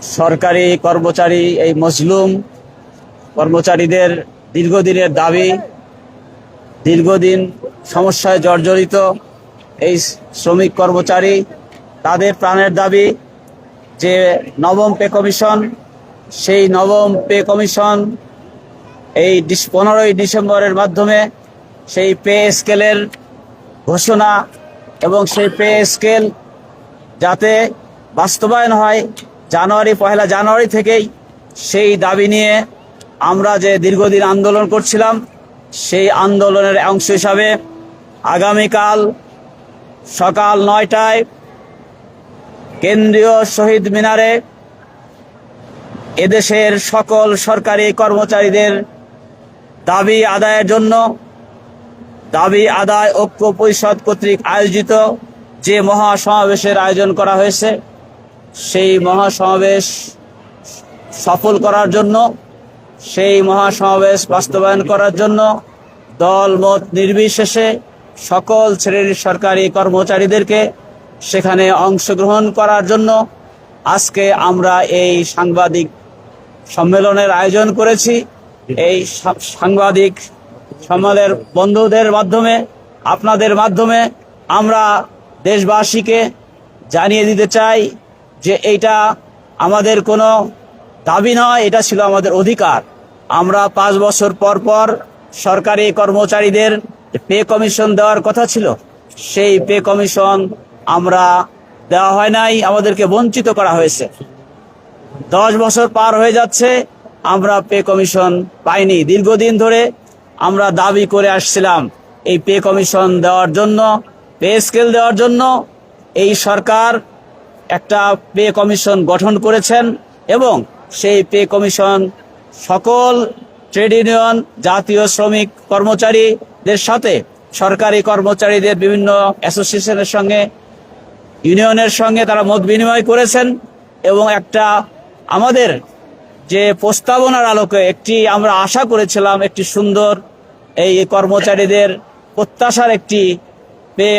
সরকারি কর্মচারী এই মজলুম কর্মচারীদের দীর্ঘদিনের দাবি, দীর্ঘদিন সমস্যায় জর্জরিত এই শ্রমিক কর্মচারী, তাদের প্রাণের দাবি যে নবম পে কমিশন, সেই নবম পে কমিশন এই 15ই ডিসেম্বরের মাধ্যমে সেই পে স্কেলের ঘোষণা এবং সেই পে স্কেল যাতে বাস্তবায়ন হয় পয়লা জানুয়ারি থেকেই, সেই দাবি নিয়ে আমরা যে দীর্ঘদিন আন্দোলন করছিলাম, সেই আন্দোলনের অংশ হিসাবে আগামীকাল সকাল 9টায় কেন্দ্রীয় শহীদ মিনারে এদেশের সকল সরকারি কর্মচারীদের দাবি আদায়ের জন্য দাবি আদায় ঐক্য পরিষদ কর্তৃক আয়োজিত যে মহাসমাবেশের আয়োজন করা হয়েছে, সেই মহাসমাবেশ সফল করার জন্য, সেই মহাসমাবেশ বাস্তবায়ন করার জন্য দল মত নির্বিশেষে সকল শ্রেণীর সরকারি কর্মচারীদেরকে সেখানে অংশগ্রহণ করার জন্য আজকে আমরা এই সাংবাদিক সম্মেলনের আয়োজন করেছি। এই সাংবাদিক সম্মেলনের বন্ধুদের মাধ্যমে, আপনাদের মাধ্যমে আমরা দেশবাসীকে জানিয়ে দিতে চাই যে এইটা আমাদের কোনো দাবি নয়, এটা ছিল আমাদের অধিকার। আমরা 5 বছর পর পর সরকারি কর্মচারীদের পে কমিশন দেওয়ার কথা ছিল, সেই পে কমিশন আমরা দেওয়া হয় নাই, আমাদেরকে বঞ্চিত করা হয়েছে। 10 বছর পার হয়ে যাচ্ছে, আমরা পে কমিশন পাইনি। দীর্ঘদিন ধরে আমরা দাবি করে আসছিলাম এই পে কমিশন দেওয়ার জন্য, পে স্কেল দেওয়ার জন্য। এই সরকার একটা পে কমিশন গঠন করেছেন এবং সেই পে কমিশন সকল ট্রেড ইউনিয়ন, জাতীয় শ্রমিক কর্মচারীদের সাথে, সরকারি কর্মচারীদের বিভিন্ন অ্যাসোসিয়েশনের সঙ্গে, ইউনিয়নের সঙ্গে তারা মত বিনিময় করেছেন এবং একটা আমাদের যে প্রস্তাবনার আলোকে একটি আমরা আশা করেছিলাম একটি সুন্দর এই কর্মচারীদের প্রত্যাশার একটি পে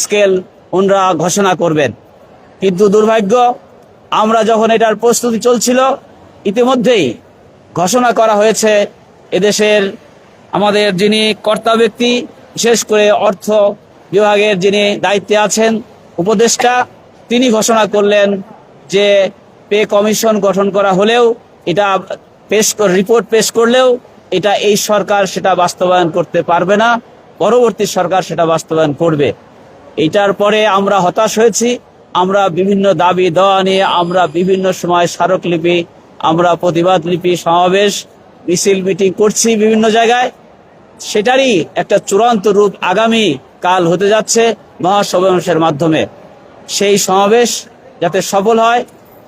স্কেল ওনারা ঘোষণা করবেন। কিন্তু দুর্ভাগ্য, আমরা যখন এটার প্রস্তুতি চলছিল, ইতিমধ্যেই ঘোষণা করা হয়েছে এদেশের আমাদের যিনি কর্তা ব্যক্তি, বিশেষ করে অর্থ বিভাগের যিনি দায়িত্বে আছেন, উপদেষ্টা, তিনি ঘোষণা করলেন যে পে কমিশন গঠন করা হলেও, এটা রিপোর্ট পেশ করলেও এটা এই সরকার সেটা বাস্তবায়ন করতে পারবে না, পরবর্তী সরকার সেটা বাস্তবায়ন করবে। এইটার পরে আমরা হতাশ হয়েছি। আমরা বিভিন্ন দাবি দেওয়া নিয়ে আমরা বিভিন্ন সময় স্মারকলিপি, আমরা প্রতিবাদ লিপি, সমাবেশ, মিছিল, মিটিং করছি বিভিন্ন জায়গায়। সেটারই একটা চূড়ান্ত রূপ আগামী কাল হতে যাচ্ছে মহাসমাবেশের মাধ্যমে। সেই সমাবেশ যাতে সফল হয়,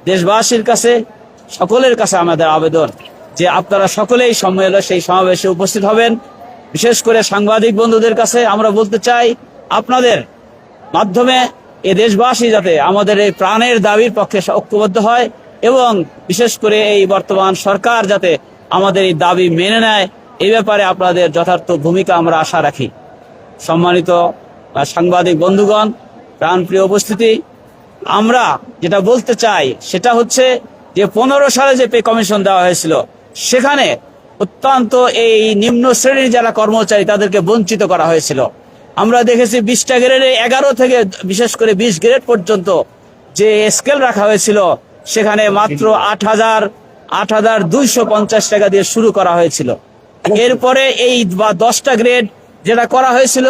দেশবাসীর কাছে, সকলের কাছে আমাদের আবেদন যে আপনারা সকলেই সেই সমাবেশে উপস্থিত হবেন। বিশেষ করে সাংবাদিক বন্ধুদের কাছে আমরা বলতে চাই, আপনাদের মাধ্যমে এ দেশবাসী যাতে আমাদের এই প্রাণের দাবির পক্ষে ঐক্যবদ্ধ হয় এবং বিশেষ করে এই বর্তমান সরকার যাতে আমাদের এই দাবি মেনে নেয়, এই ব্যাপারে আপনাদের যথার্থ ভূমিকা আমরা আশা রাখি। সম্মানিত সাংবাদিক বন্ধুগণ, প্রাণপ্রিয় উপস্থিতি, আমরা যেটা বলতে চাই সেটা হচ্ছে যে 15 সালে যে পে কমিশন দেওয়া হয়েছিল, সেখানে অত্যন্ত এই নিম্ন শ্রেণীর যারা কর্মচারী তাদেরকে বঞ্চিত করা হয়েছিল। আমরা দেখেছি 20টা গ্রেডে 11 থেকে বিশেষ করে 20 গ্রেড পর্যন্ত যে স্কেল রাখা হয়েছিল, সেখানে মাত্র 8,250 টাকা দিয়ে শুরু করা হয়েছিল। এরপরে এই 10টা গ্রেড যেটা করা হয়েছিল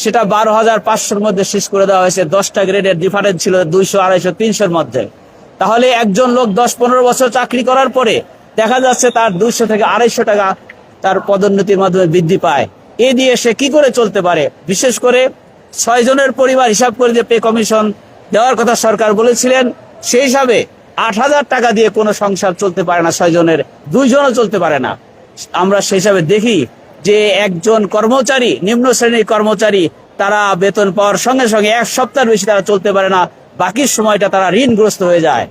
সেটা 12,500-র মধ্যে শেষ করে দেওয়া হয়েছে। 10টা গ্রেডের ডিফারেন্স ছিল 200, 250, 300-র মধ্যে। তাহলে একজন লোক 10-15 বছর চাকরি করার পরে দেখা যাচ্ছে তার 200 থেকে 250 টাকা তার পদোন্নতির মাধ্যমে বৃদ্ধি পায়। এ দিয়ে সে কি করে চলতে পারে? বিশেষ করে 6 জনের পরিবার হিসাব করে যে পে কমিশন দেওয়ার কথা সরকার বলেছিলেন, সেই হিসাবে 8,000 টাকা দিয়ে কোনো সংসার চলতে পারে না, 6 জনের 2 জনও চলতে পারে না। আমরা সেই হিসাবে দেখি যে একজন কর্মচারী, নিম্ন শ্রেণীর কর্মচারী, তারা বেতন পাওয়ার সঙ্গে সঙ্গে 1 সপ্তাহের বেশি তারা চলতে পারে না, বাকি সময়টা তারা ঋণগ্রস্ত হয়ে যায়।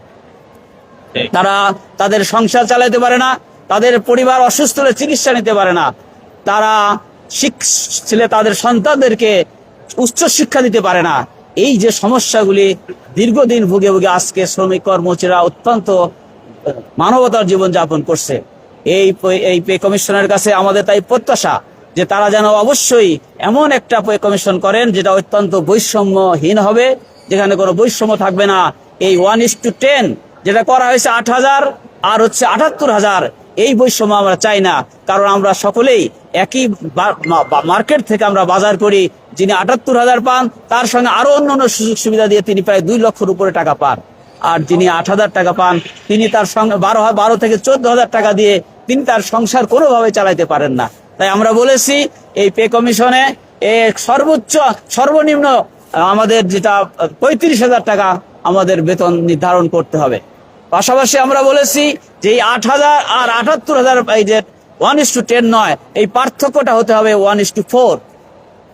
তারা তাদের সংসার চালাতে পারে না, তাদের পরিবার অসুস্থ হলে চিকিৎসা নিতে পারে না, তারা তাদের সন্তানদেরকে উচ্চ শিক্ষা দিতে পারে না। এই যে সমস্যাগুলি দীর্ঘদিন ভুগে ভুগে আজকে শ্রমিক কর্মচারীরা অত্যন্ত মানবতার জীবন যাপন করছে। এই পে কমিশনের কাছে আমাদের তাই প্রত্যাশা যে তারা যেন অবশ্যই এমন একটা পে কমিশন করেন যেটা অত্যন্ত বৈষম্যহীন হবে, যেখানে কোনো বৈষম্য থাকবে না। এই 1:10 যেটা করা হয়েছে 8,000 আর হচ্ছে 78,000, এই বৈষম্য আমরা চাই না। কারণ আমরা সকলেই একই মার্কেট থেকে আমরা বাজার করি। যিনি 78,000 পান তার সঙ্গে আরো অন্যান্য সুযোগ সুবিধা দিয়ে তিনি প্রায় 2 লক্ষের উপরে টাকা পান। আর যিনি 8,000 টাকা পান তিনি তার সঙ্গে 12 থেকে 14,000 টাকা দিয়ে তিনি তার সংসার কোনোভাবে চালাইতে পারেন না। তাই আমরা বলেছি এই পে কমিশনে সর্বনিম্ন আমাদের যেটা 35,000 টাকা আমাদের বেতন নির্ধারণ করতে হবে। পাশাপাশি আমরা বলেছি যে এই 8,000 আর 78,000 এই যে 1:10 নয়, এই পার্থক্যটা হতে হবে 1:4।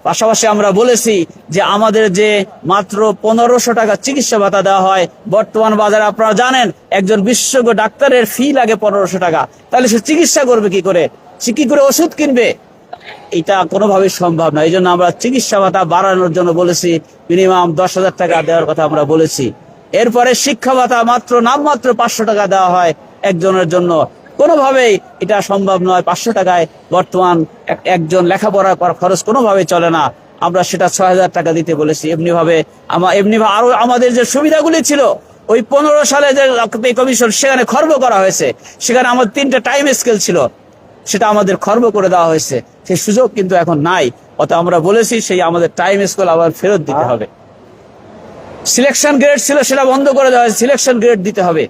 পাশাপাশি আমরা বলেছি যে আমাদের যে মাত্র 1,500 টাকা চিকিৎসা ভাতা দেওয়া হয়, বর্তমান বাজারে আপনারা জানেন একজন বিশেষজ্ঞ ডাক্তারের ফি লাগে 1,500 টাকা। তাহলে সে চিকিৎসা করবে কি করে, সে কি করে ওষুধ কিনবে? এটা কোনোভাবেই সম্ভব না। এই জন্য আমরা চিকিৎসা ভাতা বাড়ানোর জন্য বলেছি, মিনিমাম 10,000 টাকা দেওয়ার কথা আমরা বলেছি। এরপরে শিক্ষা ভাতা নামমাত্র 500 টাকা দেওয়া হয় একজনের জন্য। কোনোভাবেই এটা সম্ভব নয়। 500 টাকায় বর্তমান একজন লেখাপড়া করার খরচ কোনোভাবেই চলে না। আমরা সেটা 6,000 টাকা দিতে বলেছি। এমনিভাবে আরো আমাদের যে সুবিধাগুলি ছিল ওই 15 সালে যে পে কমিশন সেখানে খর্ব করা হয়েছে। সেখানে আমাদের 3টা টাইম স্কেল ছিল, সেটা আমাদের খর্ব করে দেওয়া হয়েছে। সেই সুযোগ কিন্তু এখন নাই। অতএব আমরা বলেছি সেই আমাদের টাইম স্কেল আবার ফেরত দিতে হবে। সিলেকশন গ্রেড ছিল সেটা বন্ধ করে দেওয়া হয়েছে, সিলেকশন গ্রেড দিতে হবে।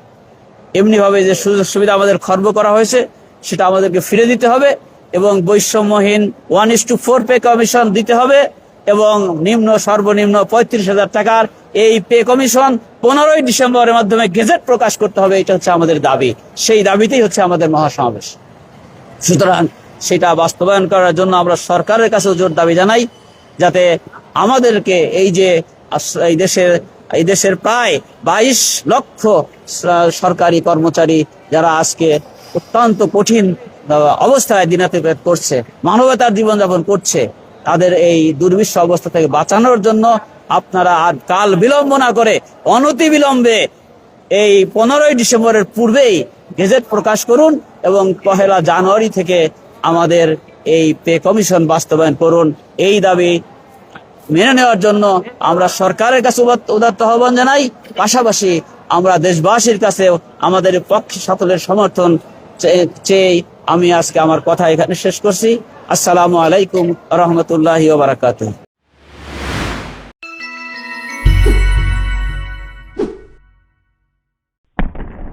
এমনি ভাবে যে সুযোগ সুবিধা আমাদের খর্ব করা হয়েছে সেটা আমাদেরকে ফিরে দিতে হবে এবং বৈষম্যহীন 1:4 পে কমিশন দিতে হবে এবং সর্বনিম্ন 35,000 টাকার এই পে কমিশন 15ই ডিসেম্বরের মাধ্যমে গেজেট প্রকাশ করতে হবে। এটা হচ্ছে আমাদের দাবি। সেই দাবিতেই হচ্ছে আমাদের মহাসমাবেশ। সুতরাং সেটা বাস্তবায়ন করার জন্য আমরা সরকারের কাছে জোর দাবি জানাই, যাতে আমাদেরকে এই দেশের প্রায় 22 লক্ষ সরকারি কর্মচারী যারা আজকে অত্যন্ত কঠিন অবস্থায় দিনাতিপাত করছে, মানবতার জীবনযাপন করছে, তাদের এই দুর্বিষহ অবস্থা থেকে বাঁচানোর জন্য আপনারা আর কাল বিলম্ব না করে অনতি বিলম্বে এই 15ই ডিসেম্বরের পূর্বেই গেজেট প্রকাশ করুন এবং 1 জানুয়ারি থেকে আমাদের এই পে কমিশন বাস্তবায়ন করুন। এই দাবি মেনে নেওয়ার জন্য আমরা সরকারের কাছে উদাত্ত আহ্বান জানাই। পাশাপাশি আমরা দেশবাসীর কাছে আমাদের পক্ষে সকলের সমর্থন চেয়ে আমি আজকে আমার কথা এখানে শেষ করছি। আসসালামু আলাইকুম ওয়া রাহমাতুল্লাহি ওয়া বারাকাতুহু।